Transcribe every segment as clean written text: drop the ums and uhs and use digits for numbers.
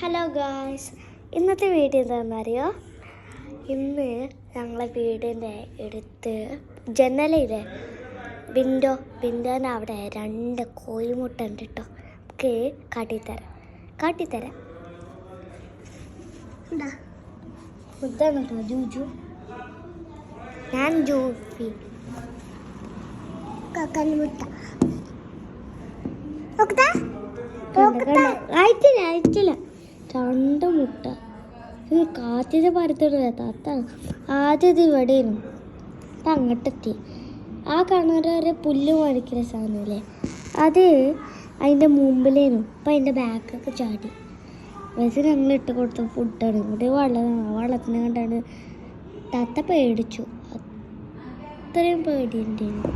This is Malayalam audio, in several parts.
ഹലോ ഗായ്സ്, ഇന്നത്തെ വീഡിയോ എന്താണെന്നറിയോ? ഇന്ന് ഞങ്ങളെ വീടിൻ്റെ അടുത്ത് ജനലിലെ വിൻഡോന് അവിടെ 2 കോഴിമുട്ട ഉണ്ട് കേട്ടോ. നമുക്ക് കാട്ടിത്തരാം. ഇതാണ് കേട്ടോ ജൂജു, ഞാൻ ജൂഫി. മുട്ട ആയിട്ടില്ല 2 മുട്ട. കാറ്റിന് പരത്തിടുക താത്ത. ആദ്യം ഇവിടെയും അങ്ങോട്ടെത്തി. ആ കിണറ് പുല്ല് മരിക്കുന്ന സാധനമില്ലേ, അത് അതിൻ്റെ മുമ്പിലേനും ഇപ്പം അതിൻ്റെ ബാക്കൊക്കെ ചാടി. വെച്ച് ഞങ്ങൾ ഇട്ട് കൊടുത്ത ഫുഡാണ്. ഇവിടെ വെള്ളത്തിനെ കണ്ടാണ് താത്ത പേടിച്ചു. അത്രയും പേടിയുണ്ടായിരുന്നു.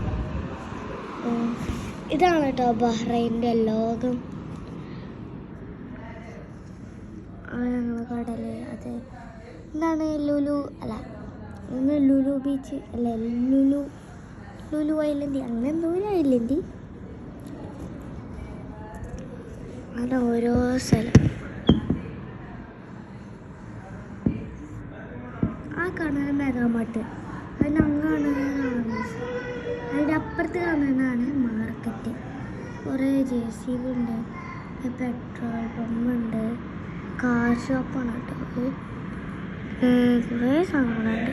ഇതാണ് കേട്ടോ ബഹ്റൈൻ്റെ ലോകം. ഞങ്ങൾ കടല്, അത് എന്താണ് ലുലു ബീച്ച് അല്ല, ലുലു ഐലൻഡ്, അങ്ങനെ എന്തോ ഒരു ഐലൻഡ്. അങ്ങനെ ഓരോ സ്ഥലം. ആ കാണുന്ന മെഗാമാർട്ട്, അതിനങ്ങാണ് അതിൻ്റെ അപ്പുറത്ത് കാണുന്നതാണ് മാർക്കറ്റ്. കുറേ JCB ഉണ്ട്, പെട്രോൾ പമ്പുണ്ട്, കാർ ഷോപ്പാണ് കേട്ടോ. കുറേ സാധനങ്ങളുണ്ട്.